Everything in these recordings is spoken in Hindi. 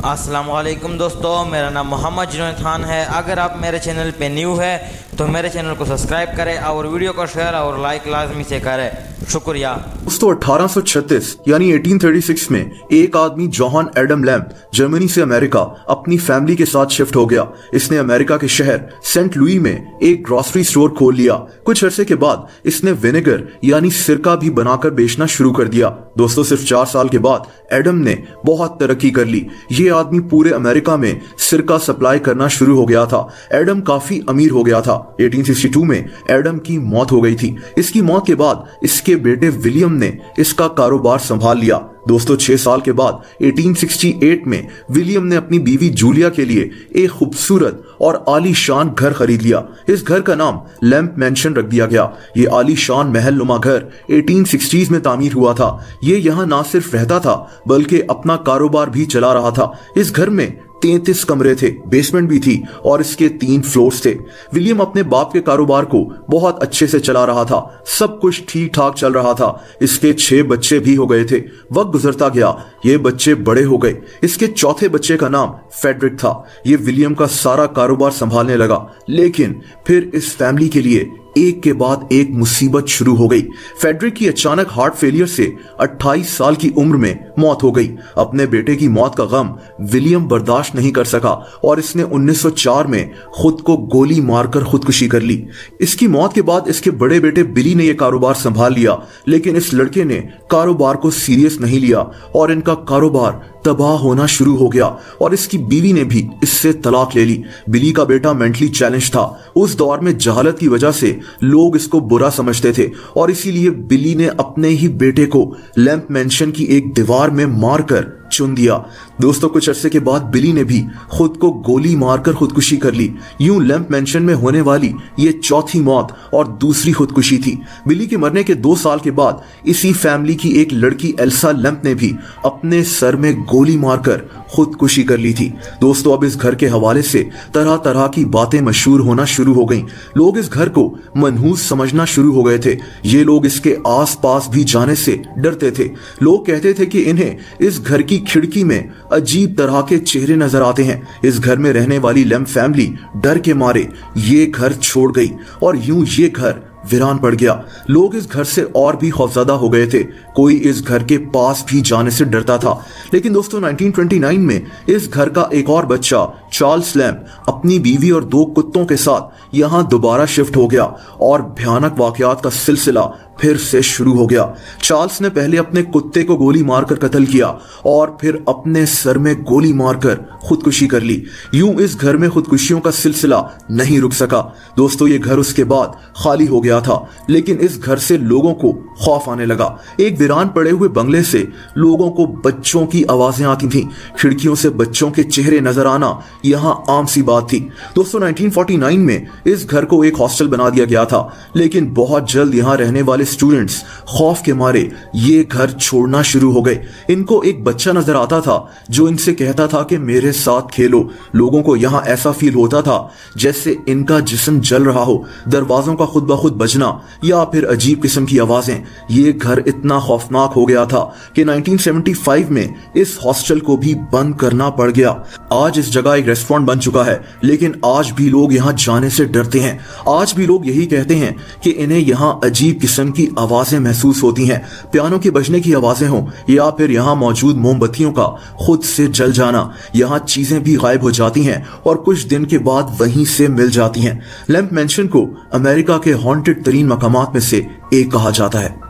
अस्सलामुअलैकुम दोस्तों, मेरा नाम मोहम्मद जुनैद खान है। अगर आप मेरे चैनल पे न्यू है तो मेरे चैनल को सब्सक्राइब करें और वीडियो को शेयर और लाइक लाजमी से करें। शुक्रिया दोस्तों 1836 यानी 1836 में एक आदमी जॉन एडम लैम्प जर्मनी से अमेरिका अपनी फैमिली के साथ शिफ्ट हो गया। इसने अमेरिका के शहर सेंट लुई में एक ग्रोसरी स्टोर खोल लिया। कुछ अरसे के बाद इसने विनेगर यानी सिरका भी बनाकर बेचना शुरू कर दिया। दोस्तों सिर्फ 4 साल के बाद एडम ने बहुत तरक्की कर ली। ये आदमी पूरे अमेरिका में सिरका सप्लाई करना शुरू हो गया था। एडम काफी अमीर हो गया था। 1862 में एडम की मौत हो गई थी। इसकी मौत के बाद इसके बेटे विलियम ने इसका कारोबार संभाल लिया। दोस्तों 6 साल के बाद 1868 में विलियम ने अपनी बीवी जूलिया के लिए एक खूबसूरत और आलीशान घर खरीद लिया। इस घर का नाम लैम्प मैंशन रख दिया गया। ये आलीशान महल नुमा घर 1860s में तामीर हुआ था। ये यहाँ ना सिर्फ रहता था बल्कि अपना कारोबार भी चला रहा था। इस घर में 33 कमरे थे, बेसमेंट भी थी और इसके 3 फ्लोर्स थे। विलियम अपने बाप के कारोबार को बहुत अच्छे से चला रहा था। सब कुछ ठीक ठाक चल रहा था। इसके 6 बच्चे भी हो गए थे। वक्त गुजरता गया, ये बच्चे बड़े हो गए। इसके चौथे बच्चे का नाम फेडरिक था। ये विलियम का सारा कारोबार संभालने लगा। लेकिन फिर इस फैमिली के लिए एक के बाद एक मुसीबत शुरू हो गई। फेडरिक की अचानक हार्ट फेलियर से 28 साल की उम्र में मौत हो गई। अपने बेटे की मौत का गम विलियम बर्दाश्त नहीं कर सका और इसने 1904 में खुद को गोली मारकर खुदकुशी कर ली। इसकी मौत के बाद इसके बड़े बेटे बिली ने यह कारोबार संभाल लिया, लेकिन इस लड़के ने कारोबार को सीरियस नहीं लिया और इनका कारोबार तबाह होना शुरू हो गया और इसकी बीवी ने भी इससे तलाक ले ली। बिली का बेटा मेंटली चैलेंज था। उस दौर में जहालत की वजह से लोग इसको बुरा समझते थे और इसीलिए बिली ने अपने ही बेटे को लैम्प मैंशन की एक दीवार में मारकर चुन दिया। दोस्तों कुछ अरसे के बाद बिली ने भी खुद को गोली मारकर खुदकुशी कर ली। यूं लैम्प मैंशन में होने वाली ये चौथी मौत और दूसरी खुदकुशी थी। बिली के मरने के 2 साल के बाद इसी फैमिली की एक लड़की एल्सा लैम्प ने भी अपने सर में गोली मारकर खुदकुशी कर ली थी। दोस्तों अब इस घर के हवाले से तरह तरह की बातें मशहूर होना शुरू हो गईं। लोग इस घर को मनहूस समझना शुरू हो गए थे। ये लोग इसके आसपास भी जाने से डरते थे। लोग कहते थे कि इन्हें इस घर की खिड़की में अजीब तरह के चेहरे नजर आते हैं। इस घर में रहने वाली लैम्प फैमिली डर के मारे ये घर छोड़ गई और यूं ये घर वीरान पड़ गया। लोग इस घर से और भी खौफजदा हो गए थे। कोई इस घर के पास भी जाने से डरता था। लेकिन दोस्तों 1929 में इस घर का एक और बच्चा चार्ल्स लैम्प अपनी बीवी और 2 कुत्तों के साथ यहां दोबारा शिफ्ट हो गया और भयानक वाकयात का सिलसिला फिर से शुरू हो गया। चार्ल्स ने पहले अपने कुत्ते को गोली मारकर कत्ल किया और फिर अपने सर में गोली मारकर खुदकुशी कर ली। यूं इस घर में खुदकुशियों का सिलसिला नहीं रुक सका। दोस्तों ये घर उसके बाद खाली हो गया था, लेकिन इस घर से लोगों को खौफ आने लगा। एक वीरान पड़े हुए बंगले से लोगों को बच्चों की आवाजें आती थीं। खिड़कियों से बच्चों के चेहरे नजर आना यहां आम सी बात थी। दोस्तों 1949 में इस घर को एक हॉस्टल बना दिया गया था, लेकिन बहुत जल्द यहां रहने वाले स्टूडेंट्स खौफ के मारे ये घर छोड़ना शुरू हो गए। इनको एक बच्चा नजर आता था जो इनसे कहता था कि मेरे साथ खेलो। लोगों को यहां ऐसा फील होता था जैसे इनका जिस्म जल रहा हो। दरवाजों का खुद ब खुद बजना या फिर अजीब किस्म की आवाजें। ये घर इतना खौफनाक हो गया था कि 1975 में इस हॉस्टल को भी बंद करना पड़ गया। आज इस जगह एक रेस्टोरेंट बन चुका है, लेकिन आज भी लोग यहां जाने से डरते हैं। आज भी लोग यही कहते हैं कि इन्हें यहां अजीब किस्म की आवाजें महसूस होती हैं। पियानो के बजने की आवाजें हों या फिर यहां मौजूद मोमबत्तियों का खुद से जल जाना। यहां चीजें भी गायब हो जाती हैं और कुछ दिन के बाद वहीं से मिल जाती हैं। लैम्प मैंशन को अमेरिका के हॉन्टेड तरीन मकामात में से एक कहा जाता है।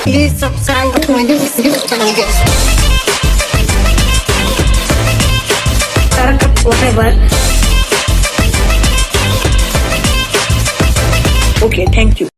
Please subscribe to my YouTube channel. Whatever. Okay, thank you.